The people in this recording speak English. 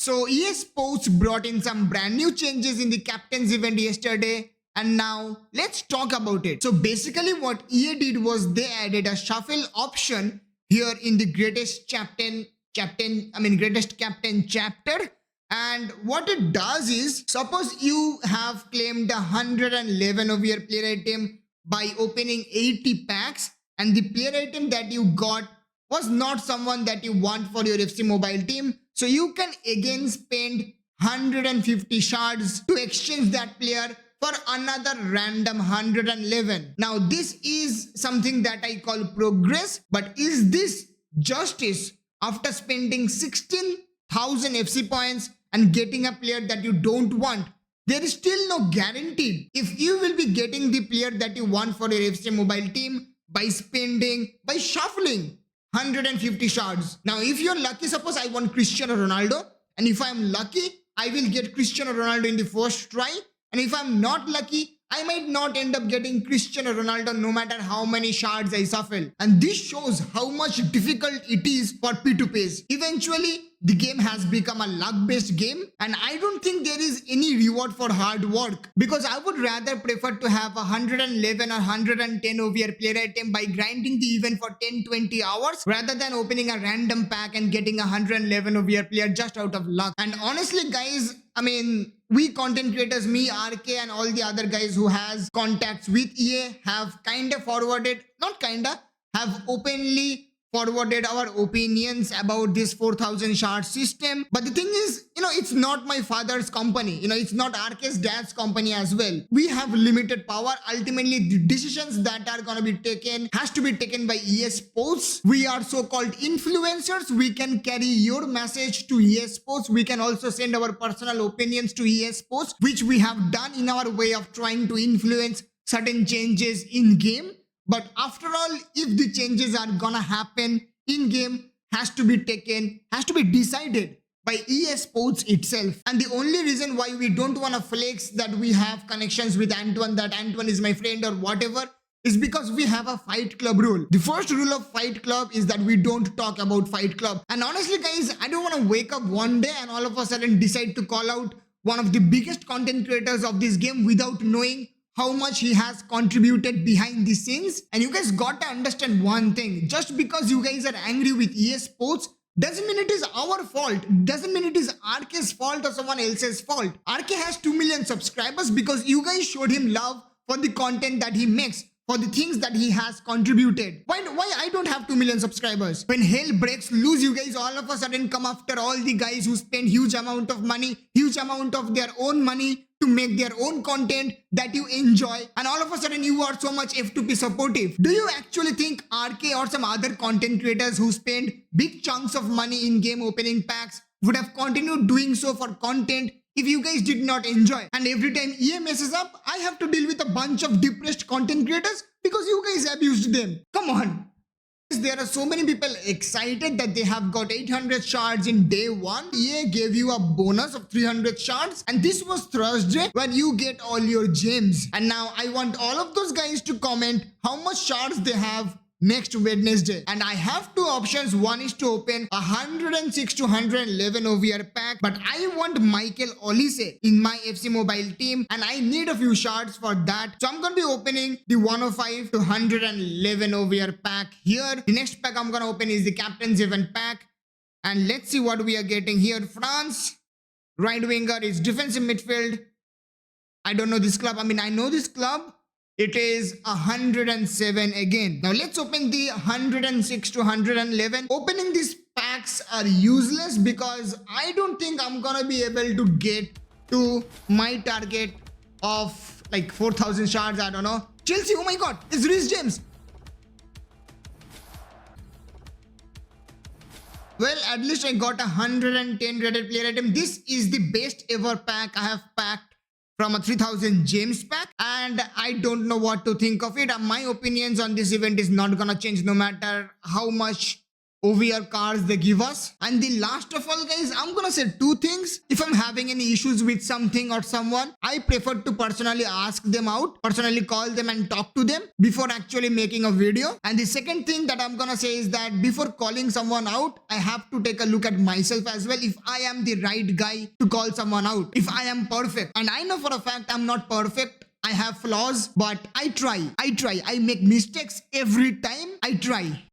So EA Sports brought in some brand new changes in the captain's event yesterday, and now let's talk about it. So basically what EA did was they added a shuffle option here in the greatest captain chapter. And what it does is, suppose you have claimed 111 of your player item by opening 80 packs, and the player item that you got was not someone that you want for your FC mobile team. So you can again spend 150 shards to exchange that player for another random 111. Now this is something that I call progress, but is this justice after spending 16,000 FC points and getting a player that you don't want? There is still no guarantee if you will be getting the player that you want for your FC mobile team by shuffling 150 shards. Now if you're lucky, suppose I want Cristiano Ronaldo, and if I'm lucky, I will get Cristiano Ronaldo in the first try, and if I'm not lucky, I might not end up getting Cristiano Ronaldo no matter how many shards I shuffle. And this shows how much difficult it is for P2Ps. Eventually, the game has become a luck-based game, and I don't think there is any reward for hard work, because I would rather prefer to have 111 or 110 of your player item by grinding the event for 10-20 hours rather than opening a random pack and getting 111 of your player just out of luck. And honestly guys, we content creators, me, RK, and all the other guys who has contacts with EA have have openly forwarded our opinions about this 4,000 shard system. But the thing is, it's not my father's company. It's not RK's dad's company as well. We have limited power. Ultimately, the decisions that are gonna be taken has to be taken by EA Sports. We are so-called influencers. We can carry your message to EA Sports. We can also send our personal opinions to EA Sports, which we have done in our way of trying to influence certain changes in game. But after all, if the changes are gonna happen in game, has to be decided by EA Sports itself. And the only reason why we don't want to flex that we have connections with Antoine, that Antoine is my friend or whatever, is because we have a Fight Club rule. The first rule of Fight Club is that we don't talk about Fight Club. And honestly guys, I don't want to wake up one day and all of a sudden decide to call out one of the biggest content creators of this game without knowing how much he has contributed behind the scenes. And you guys got to understand one thing: just because you guys are angry with EA Sports doesn't mean it is our fault, doesn't mean it is RK's fault or someone else's fault. RK has 2 million subscribers because you guys showed him love for the content that he makes, for the things that he has contributed. Why I don't have 2 million subscribers? When hell breaks loose, you guys all of a sudden come after all the guys who spend huge amount of money, huge amount of their own money to make their own content that you enjoy, and all of a sudden you are so much F2P supportive. Do you actually think RK or some other content creators who spend big chunks of money in game opening packs would have continued doing so for content if you guys did not enjoy? And every time EA messes up, I have to deal with a bunch of depressed content creators because you guys abused them. Come on. There are so many people excited that they have got 800 shards in day 1. EA gave you a bonus of 300 shards, and this was Thursday when you get all your gems. And now I want all of those guys to comment how much shards they have next Wednesday. And I have two options. One is to open 106 to 111 OVR pack, but I want Michael Olise in my FC mobile team and I need a few shards for that. So I'm going to be opening the 105 to 111 OVR pack here. The next pack I'm going to open is the captain's event pack, and let's see what we are getting here. France, right winger, is defensive midfield. I don't know this club. I know this club. It is 107 again. Now let's open the 106 to 111. Opening these packs are useless because I don't think I'm gonna be able to get to my target of like 4,000 shards. I don't know. Chelsea, oh my god, it's Reece James. Well, at least I got 110 rated player item. This is the best ever pack I have packed from a 3000 gems pack, and I don't know what to think of it. My opinions on this event is not gonna change no matter how much OVR cards they give us. And the last of all, guys, I'm gonna say two things. If I'm having any issues with something or someone, I prefer to personally ask them out, personally call them and talk to them before actually making a video. And the second thing that I'm gonna say is that before calling someone out, I have to take a look at myself as well, if I am the right guy to call someone out, if I am perfect. And I know for a fact I'm not perfect. I have flaws, but I try. I make mistakes every time. I try.